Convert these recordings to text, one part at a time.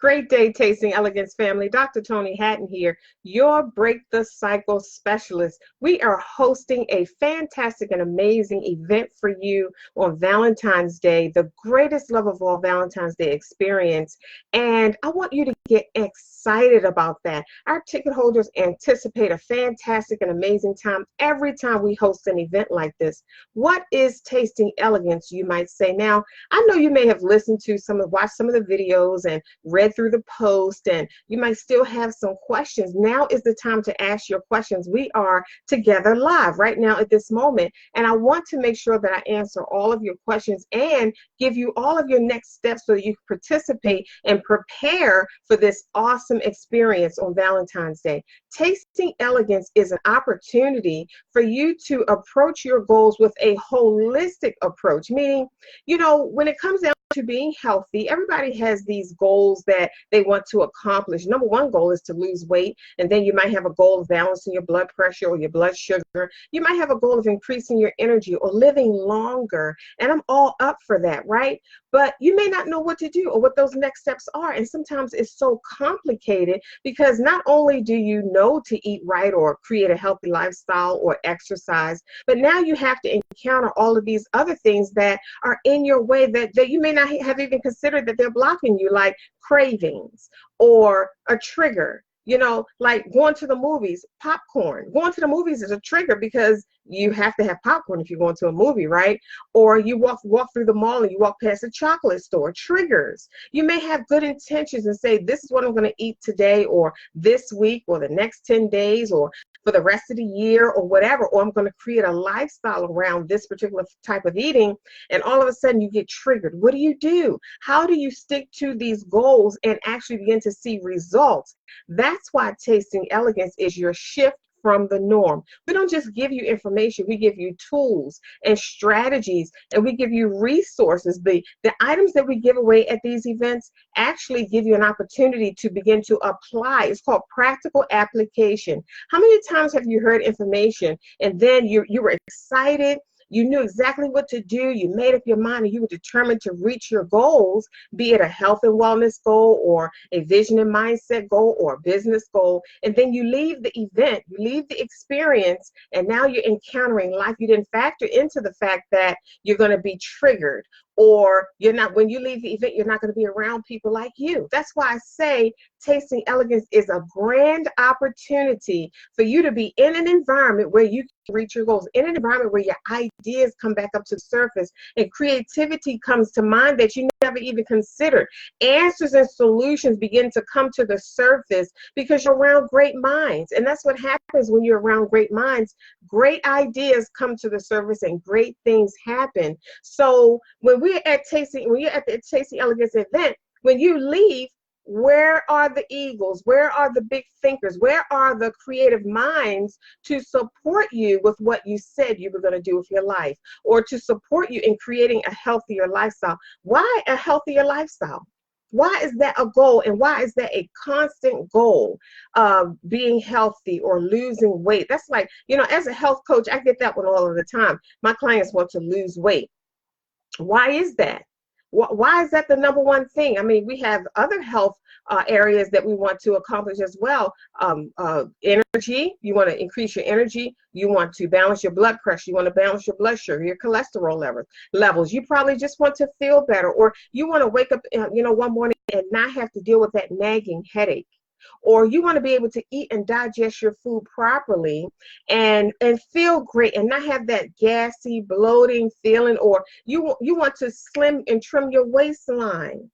Great day, Tasting Elegance family. Dr. Tony Hatton here, your Break the Cycle specialist. We are hosting a fantastic and amazing event for you on Valentine's Day, the greatest love of all, Valentine's Day Experience. And I want you to get excited about that. Our ticket holders anticipate a fantastic and amazing time every time we host an event like this. What is Tasting Elegance, you might say? Now, I know you may have listened to watched some of the videos and read through the post, and you might still have some questions. Now is the time to ask your questions. We are together live right now at this moment, and I want to make sure that I answer all of your questions and give you all of your next steps so that you can participate and prepare for this awesome experience on Valentine's Day. Tasting Elegance is an opportunity for you to approach your goals with a holistic approach, meaning, when it comes down to being healthy, everybody has these goals that they want to accomplish. Number one goal is to lose weight, and then you might have a goal of balancing your blood pressure or your blood sugar. You might have a goal of increasing your energy or living longer, and I'm all up for that, right? But you may not know what to do or what those next steps are, and sometimes it's so complicated because not only do you know to eat right or create a healthy lifestyle or exercise, but now you have to encounter all of these other things that are in your way that you may not have even considered that they're blocking you, like cravings or a trigger. Like going to the movies, popcorn. Going to the movies is a trigger because you have to have popcorn if you're going to a movie, right? Or you walk through the mall and you walk past a chocolate store. Triggers. You may have good intentions and say, this is what I'm going to eat today or this week or the next 10 days or for the rest of the year or whatever, or I'm going to create a lifestyle around this particular type of eating, and all of a sudden you get triggered. What do? How do you stick to these goals and actually begin to see results? That's why Tasting Elegance is your shift from the norm. We don't just give you information, we give you tools and strategies, and we give you resources. The items that we give away at these events actually give you an opportunity to begin to apply. It's called practical application. How many times have you heard information and then you were excited? You knew exactly what to do. You made up your mind and you were determined to reach your goals, be it a health and wellness goal or a vision and mindset goal or a business goal. And then you leave the event, you leave the experience, and now you're encountering life. You didn't factor into the fact that you're going to be triggered, or when you leave the event, you're not going to be around people like you. That's why I say Tasting Elegance is a grand opportunity for you to be in an environment where you can reach your goals, in an environment where your ideas come back up to the surface and creativity comes to mind that you never even considered. Answers and solutions begin to come to the surface because you're around great minds. And that's what happens when you're around great minds. Great ideas come to the surface and great things happen. So when you're at the Tasting Elegance event, when you leave, where are the eagles? Where are the big thinkers? Where are the creative minds to support you with what you said you were going to do with your life, or to support you in creating a healthier lifestyle? Why a healthier lifestyle? Why is that a goal, and why is that a constant goal of being healthy or losing weight? That's like, as a health coach, I get that one all of the time. My clients want to lose weight. Why is that? Why is that the number one thing? I mean, we have other health areas that we want to accomplish as well. Energy, you want to increase your energy. You want to balance your blood pressure. You want to balance your blood sugar, your cholesterol levels. You probably just want to feel better, or you want to wake up, one morning and not have to deal with that nagging headache. Or you want to be able to eat and digest your food properly and feel great and not have that gassy, bloating feeling, or you want to slim and trim your waistline.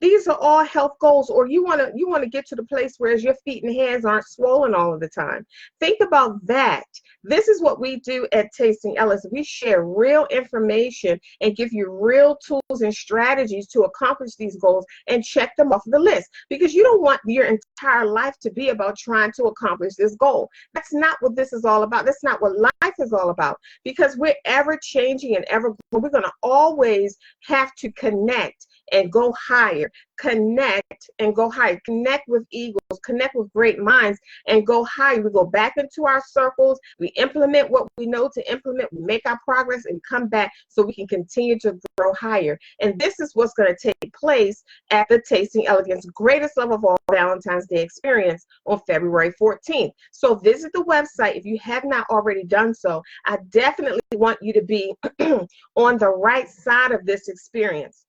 These are all health goals. Or you want to get to the place where your feet and hands aren't swollen all of the time. Think about that. This is what we do at Tasting Elegance. We share real information and give you real tools and strategies to accomplish these goals and check them off the list, because you don't want your entire life to be about trying to accomplish this goal. That's not what this is all about. That's not what life is all about, because we're ever changing and ever growing. We're going to always have to connect and go higher. Connect and go higher. Connect with eagles, connect with great minds and go higher. We go back into our circles. We implement what we know to implement. We make our progress and come back so we can continue to grow higher. And this is what's going to take place at the Tasting Elegance Greatest Love of All Valentine's Day Experience on February 14th. So visit the website if you have not already done so. I definitely want you to be on the right side of this experience.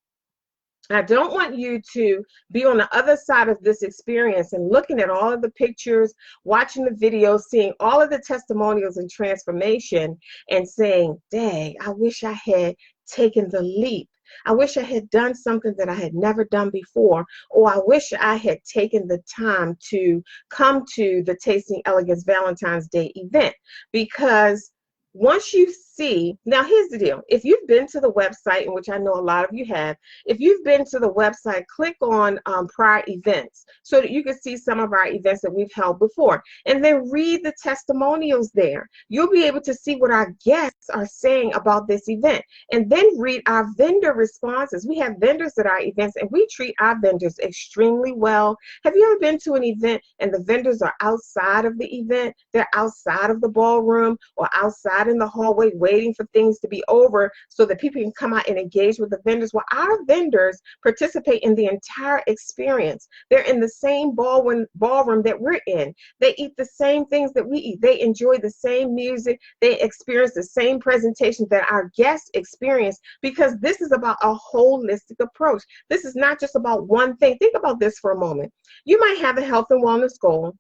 I don't want you to be on the other side of this experience and looking at all of the pictures, watching the videos, seeing all of the testimonials and transformation and saying, dang, I wish I had taken the leap. I wish I had done something that I had never done before, or I wish I had taken the time to come to the Tasting Elegance Valentine's Day event. Because once you see, now here's the deal. If you've been to the website, in which I know a lot of you have, if you've been to the website, click on prior events so that you can see some of our events that we've held before. And then read the testimonials there. You'll be able to see what our guests are saying about this event. And then read our vendor responses. We have vendors at our events and we treat our vendors extremely well. Have you ever been to an event and the vendors are outside of the event? They're outside of the ballroom or outside in the hallway waiting for things to be over so that people can come out and engage with the vendors. Well, our vendors participate in the entire experience. They're in the same ballroom that we're in. They eat the same things that we eat. They enjoy the same music. They experience the same presentations that our guests experience, because this is about a holistic approach. This is not just about one thing. Think about this for a moment. You might have a health and wellness goal.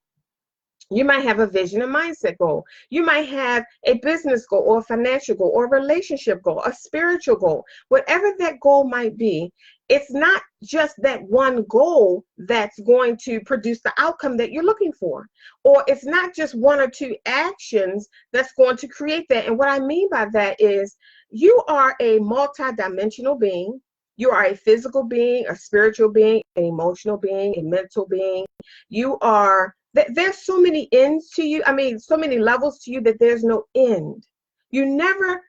You might have a vision and mindset goal. You might have a business goal or a financial goal or a relationship goal, a spiritual goal. Whatever that goal might be, it's not just that one goal that's going to produce the outcome that you're looking for. Or it's not just one or two actions that's going to create that. And what I mean by that is you are a multidimensional being. You are a physical being, a spiritual being, an emotional being, a mental being. You are there's so many ends to you. I mean, so many levels to you that there's no end. You never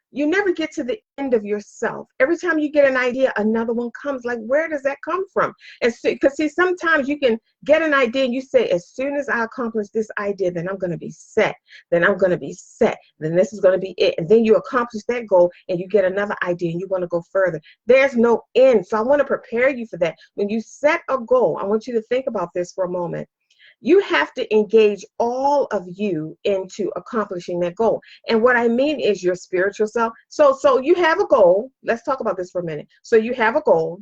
get to the end of yourself. Every time you get an idea, another one comes. Like, where does that come from? And so, because see, sometimes you can get an idea and you say, as soon as I accomplish this idea, then I'm going to be set. Then I'm going to be set. Then this is going to be it. And then you accomplish that goal and you get another idea and you want to go further. There's no end. So I want to prepare you for that. When you set a goal, I want you to think about this for a moment. You have to engage all of you into accomplishing that goal. And what I mean is your spiritual self. So you have a goal. Let's talk about this for a minute. So you have a goal.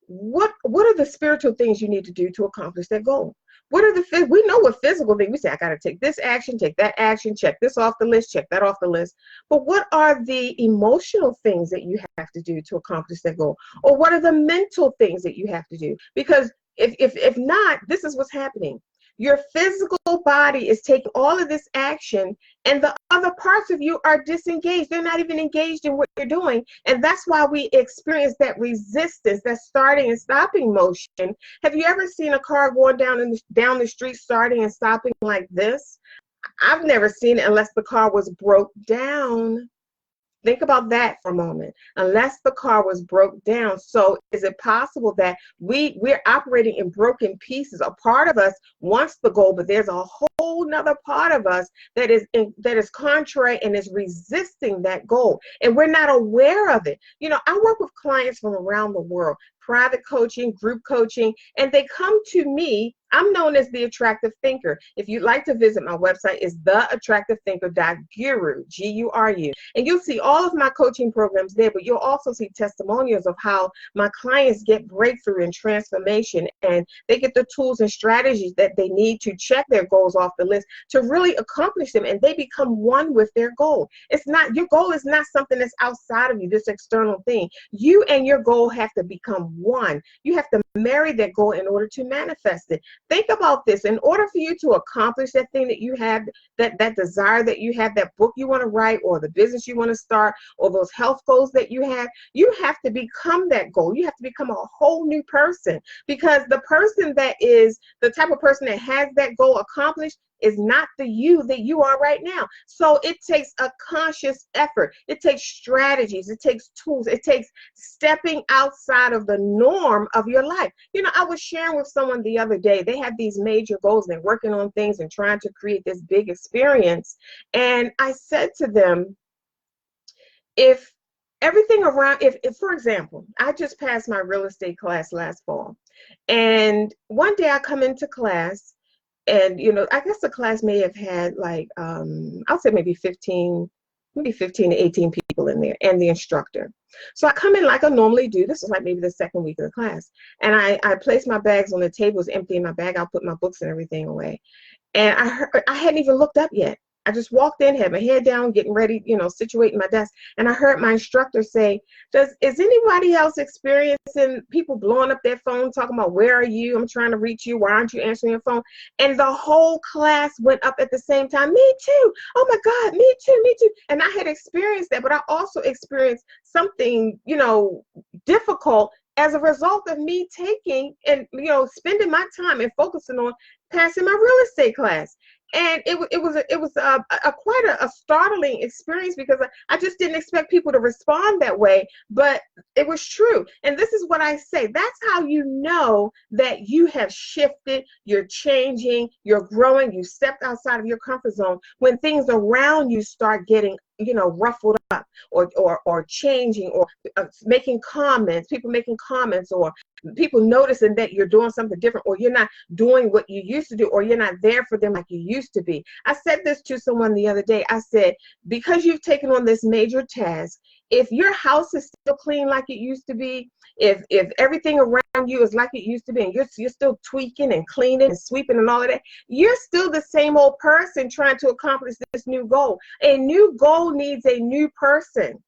What are the spiritual things you need to do to accomplish that goal? What are we know what physical things. We say, I got to take this action, take that action, check this off the list, check that off the list. But what are the emotional things that you have to do to accomplish that goal? Or what are the mental things that you have to do? Because if not, this is what's happening. Your physical body is taking all of this action and the other parts of you are disengaged. They're not even engaged in what you're doing. And that's why we experience that resistance, that starting and stopping motion. Have you ever seen a car going down the street starting and stopping like this? I've never seen it unless the car was broke down. Think about that for a moment. Unless the car was broke down. So is it possible that we're operating in broken pieces? A part of us wants the goal, but there's a whole nother part of us that is contrary and is resisting that goal. And we're not aware of it. You know, I work with clients from around the world, private coaching, group coaching, and they come to me. I'm known as the Attractive Thinker. If you'd like to visit my website, it's theattractivethinker.guru, G-U-R-U. And you'll see all of my coaching programs there, but you'll also see testimonials of how my clients get breakthrough and transformation, and they get the tools and strategies that they need to check their goals off the list to really accomplish them, and they become one with their goal. Your goal is not something that's outside of you, this external thing. You and your goal have to become one. You have to marry that goal in order to manifest it. Think about this. In order for you to accomplish that thing that you have, that desire that you have, that book you want to write, or the business you want to start, or those health goals that you have to become that goal. You have to become a whole new person, because the person that is the type of person that has that goal accomplished, is not the you that you are right now. So it takes a conscious effort. It takes strategies. It takes tools. It takes stepping outside of the norm of your life. You know, I was sharing with someone the other day, they have these major goals and they're working on things and trying to create this big experience. And I said to them, if everything around, if for example, I just passed my real estate class last fall, and one day I come into class, and you know, I guess the class may have had like I'll say maybe 15 to 18 people in there and the instructor. So I come in like I normally do. This is like maybe the second week of the class. And I place my bags on the table, was emptying my bag. I'll put my books and everything away. And I hadn't even looked up yet. I just walked in, had my head down, getting ready, you know, situating my desk. And I heard my instructor say, is anybody else experiencing people blowing up their phone, talking about, where are you? I'm trying to reach you. Why aren't you answering your phone? And the whole class went up at the same time. Me too. Oh my God, me too, me too. And I had experienced that, but I also experienced something, you know, difficult as a result of me taking and, you know, spending my time and focusing on passing my real estate class. And it was quite a startling experience, because I just didn't expect people to respond that way, but it was true. And this is what I say, that's how you know that you have shifted, you're changing, you're growing, you stepped outside of your comfort zone, when things around you start getting, you know, ruffled up or changing, or making comments, people making comments, or people noticing that you're doing something different, or you're not doing what you used to do, or you're not there for them like you used to be. I said this to someone the other day. I said, because you've taken on this major task, if your house is still clean like it used to be, if everything around you is like it used to be, and you're still tweaking and cleaning and sweeping and all of that, you're still the same old person trying to accomplish this new goal. A new goal needs a new person.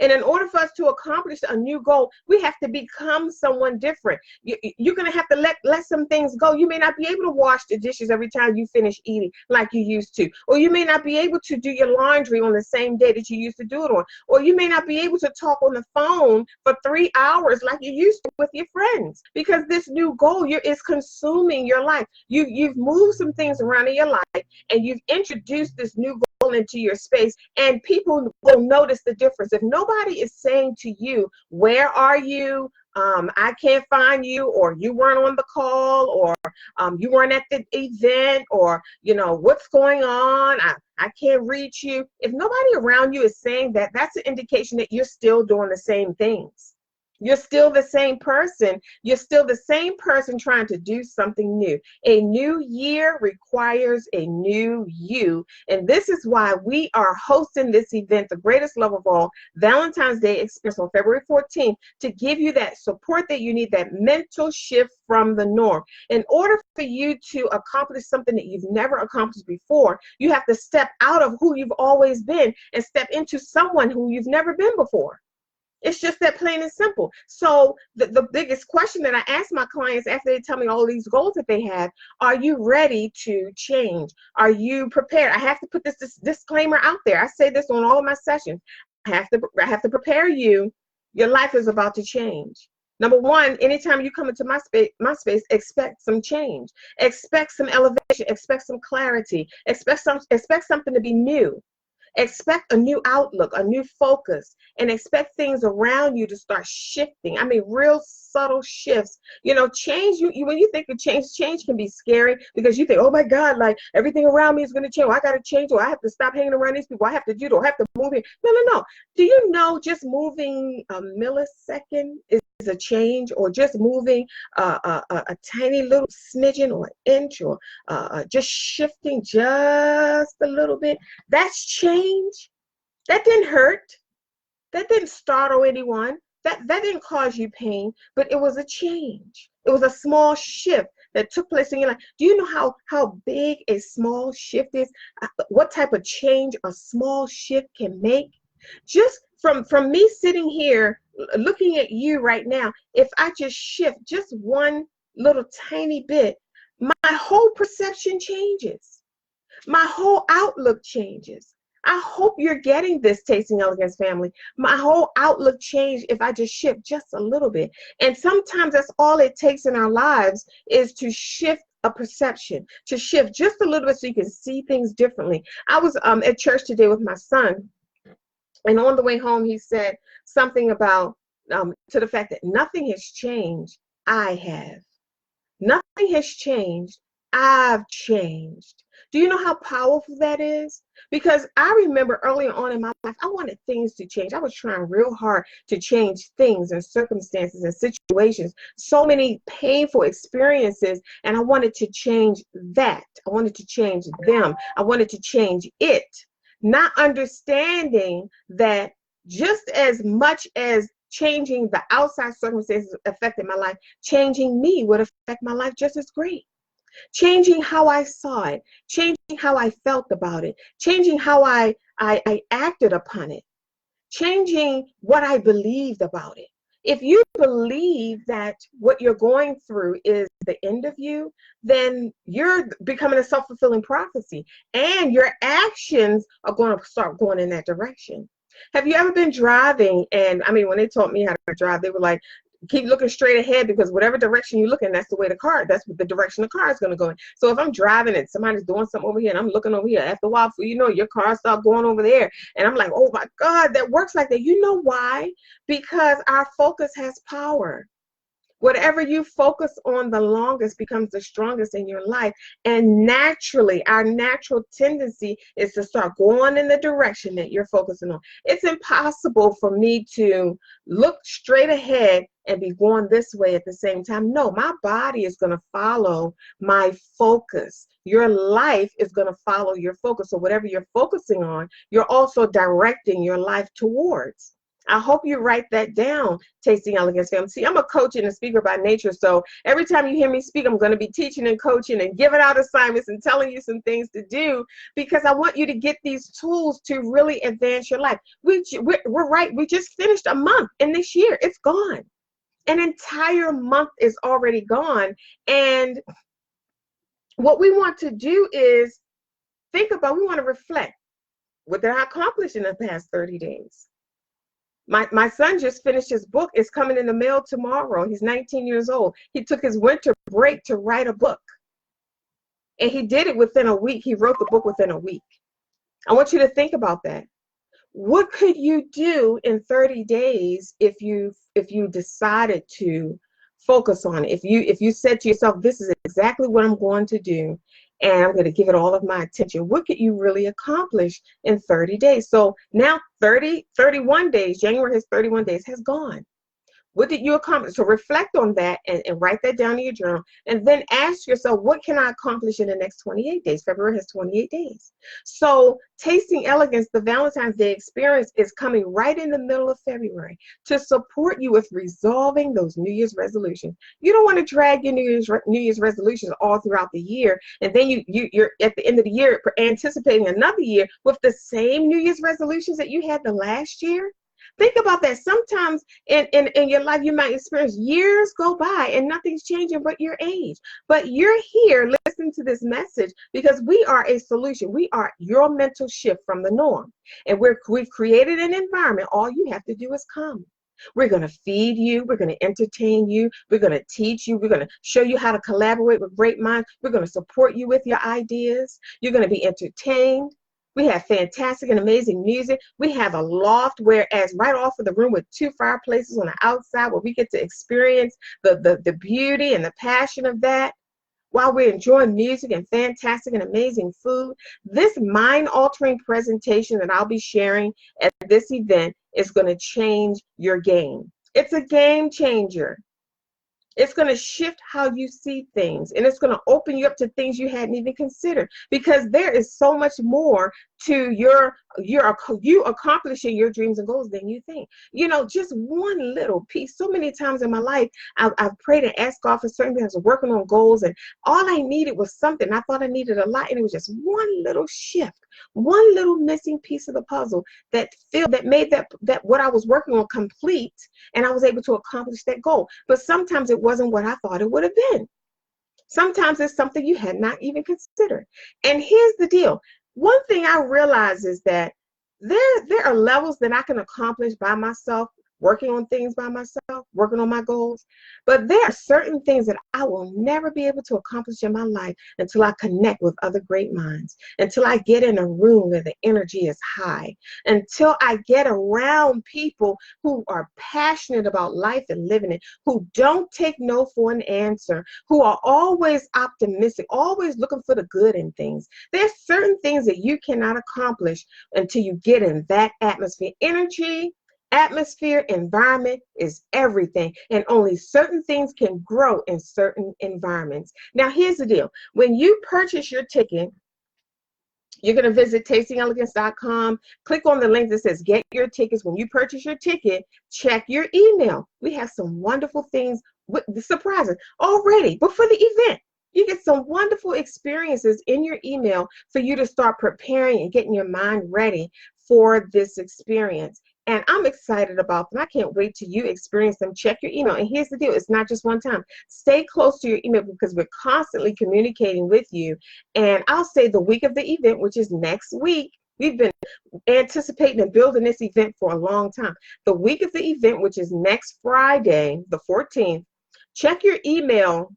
And in order for us to accomplish a new goal, we have to become someone different. You're going to have to let some things go. You may not be able to wash the dishes every time you finish eating like you used to. Or you may not be able to do your laundry on the same day that you used to do it on. Or you may not be able to talk on the phone for 3 hours like you used to with your friends. Because this new goal is consuming your life. You've moved some things around in your life, and you've introduced this new goal into your space, and people will notice the difference. If nobody is saying to you, where are you? I can't find you, or you weren't on the call, or you weren't at the event, or, you know, what's going on? I can't reach you. If nobody around you is saying that, that's an indication that you're still doing the same things. You're still the same person. You're still the same person trying to do something new. A new year requires a new you. And this is why we are hosting this event, the greatest love of all, Valentine's Day Experience, on February 14th, to give you that support that you need, that mental shift from the norm. In order for you to accomplish something that you've never accomplished before, you have to step out of who you've always been and step into someone who you've never been before. It's just that plain and simple. So the biggest question that I ask my clients after they tell me all these goals that they have, are you ready to change? Are you prepared? I have to put this disclaimer out there. I say this on all of my sessions. I have to prepare you. Your life is about to change. Number one, anytime you come into my space, expect some change. Expect some elevation. Expect some clarity. Expect something to be new. Expect a new outlook, a new focus, and expect things around you to start shifting. I mean, real subtle shifts. You know, change, when you think of change can be scary, because you think, oh my God, like everything around me is going to change. Or I got to change, or I have to stop hanging around these people. I have to do it, or I have to move here. No. Do you know just moving a millisecond is a change, or just moving a tiny little smidgen or an inch, or just shifting just a little bit? That's change. That didn't hurt. That didn't startle anyone. That didn't cause you pain, but it was a change. It was a small shift that took place in your life. Do you know how big a small shift is? What type of change a small shift can make? Just from me sitting here looking at you right now, if I just shift just one little tiny bit, my whole perception changes. My whole outlook changes. I hope you're getting this, Tasting Elegance family. My whole outlook changed if I just shift just a little bit. And sometimes that's all it takes in our lives, is to shift a perception, to shift just a little bit so you can see things differently. I was at church today with my son, and on the way home, he said something about to the fact that nothing has changed. I have. Nothing has changed. I've changed. Do you know how powerful that is? Because I remember early on in my life, I wanted things to change. I was trying real hard to change things and circumstances and situations, so many painful experiences, and I wanted to change that. I wanted to change them. I wanted to change it, not understanding that just as much as changing the outside circumstances affected my life, changing me would affect my life just as great. Changing how I saw it, changing how I felt about it, changing how I acted upon it, changing what I believed about it. If you believe that what you're going through is the end of you, then you're becoming a self-fulfilling prophecy, and your actions are going to start going in that direction. Have you ever been driving? And I mean, when they taught me how to drive, they were like, keep looking straight ahead, because whatever direction you look in, that's the way that's the direction the car is going to go in. So if I'm driving and somebody's doing something over here and I'm looking over here, after a while, you know, your car starts going over there. And I'm like, oh my God, that works like that. You know why? Because our focus has power. Whatever you focus on the longest becomes the strongest in your life. And naturally, our natural tendency is to start going in the direction that you're focusing on. It's impossible for me to look straight ahead and be going this way at the same time. No, my body is going to follow my focus. Your life is going to follow your focus. So whatever you're focusing on, you're also directing your life towards. I hope you write that down, Tasting Elegance family. See, I'm a coach and a speaker by nature, so every time you hear me speak, I'm going to be teaching and coaching and giving out assignments and telling you some things to do, because I want you to get these tools to really advance your life. We're right. We just finished a month in this year. It's gone. An entire month is already gone. And what we want to do is we want to reflect. What did I accomplish in the past 30 days? My son just finished his book. It's coming in the mail tomorrow. He's 19 years old. He took his winter break to write a book. And he did it within a week. He wrote the book within a week. I want you to think about that. What could you do in 30 days if you decided to focus on it? If you said to yourself, this is exactly what I'm going to do, and I'm going to give it all of my attention, what could you really accomplish in 30 days? So now 31 days, January has 31 days, has gone. What did you accomplish? So reflect on that and write that down in your journal. And then ask yourself, what can I accomplish in the next 28 days? February has 28 days. So Tasting Elegance, the Valentine's Day Experience, is coming right in the middle of February to support you with resolving those New Year's resolutions. You don't want to drag your New Year's resolutions all throughout the year. And then you're at the end of the year anticipating another year with the same New Year's resolutions that you had the last year. Think about that. Sometimes in your life, you might experience years go by and nothing's changing but your age. But you're here listening to this message because we are a solution. We are your mental shift from the norm. And we've created an environment. All you have to do is come. We're going to feed you. We're going to entertain you. We're going to teach you. We're going to show you how to collaborate with great minds. We're going to support you with your ideas. You're going to be entertained. We have fantastic and amazing music. We have a loft, whereas right off of the room with 2 fireplaces on the outside where we get to experience the beauty and the passion of that while we're enjoying music and fantastic and amazing food. This mind-altering presentation that I'll be sharing at this event is going to change your game. It's a game changer. It's going to shift how you see things, and it's going to open you up to things you hadn't even considered, because there is so much more to you accomplishing your dreams and goals than you think. You know, just one little piece. So many times in my life, I've prayed and asked God for certain things. I was working on goals, and all I needed was something. I thought I needed a lot, and it was just one little shift, one little missing piece of the puzzle that made that what I was working on complete, and I was able to accomplish that goal. But sometimes it wasn't what I thought it would have been. Sometimes it's something you had not even considered. And here's the deal. One thing I realize is that there are levels that I can accomplish by myself, working on things by myself, working on my goals. But there are certain things that I will never be able to accomplish in my life until I connect with other great minds, until I get in a room where the energy is high, until I get around people who are passionate about life and living it, who don't take no for an answer, who are always optimistic, always looking for the good in things. There's certain things that you cannot accomplish until you get in that atmosphere. Energy, atmosphere, environment is everything, and only certain things can grow in certain environments. Now, here's the deal. When you purchase your ticket, you're going to visit tastingelegance.com. Click on the link that says get your tickets. When you purchase your ticket, check your email. We have some wonderful things, with the surprises already before the event. You get some wonderful experiences in your email for you to start preparing and getting your mind ready for this experience. And I'm excited about them. I can't wait till you experience them. Check your email. And here's the deal. It's not just one time. Stay close to your email because we're constantly communicating with you. And I'll say the week of the event, which is next week, we've been anticipating and building this event for a long time. The week of the event, which is next Friday, the 14th, check your email.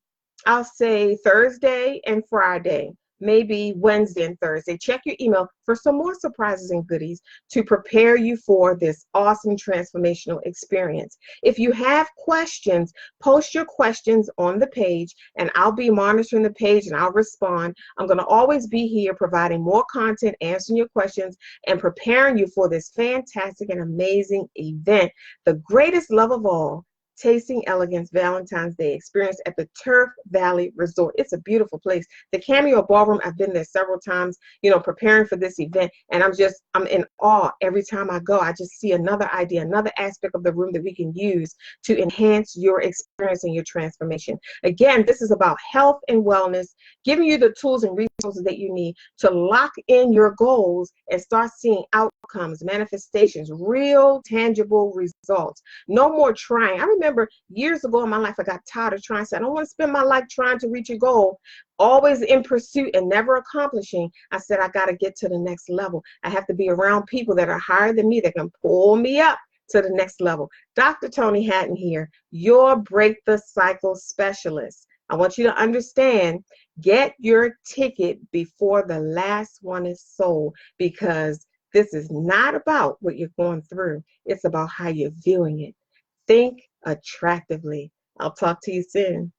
I'll say Thursday and Friday, maybe Wednesday and Thursday. Check your email for some more surprises and goodies to prepare you for this awesome transformational experience. If you have questions, post your questions on the page and I'll be monitoring the page and I'll respond. I'm going to always be here providing more content, answering your questions, and preparing you for this fantastic and amazing event, the greatest love of all, Tasting Elegance Valentine's Day Experience at the Turf Valley Resort. It's a beautiful place. The Cameo Ballroom, I've been there several times, preparing for this event, and I'm in awe every time I go. I just see another idea, another aspect of the room that we can use to enhance your experience and your transformation. Again, this is about health and wellness, giving you the tools and resources that you need to lock in your goals and start seeing outcomes, manifestations, real tangible results. No more trying. I remember years ago in my life, I got tired of trying. So I don't want to spend my life trying to reach a goal, always in pursuit and never accomplishing. I said, I got to get to the next level. I have to be around people that are higher than me that can pull me up to the next level. Dr. Tony Hatton here, your Break the Cycle specialist. I want you to understand, get your ticket before the last one is sold, because this is not about what you're going through. It's about how you're viewing it. Think attractively. I'll talk to you soon.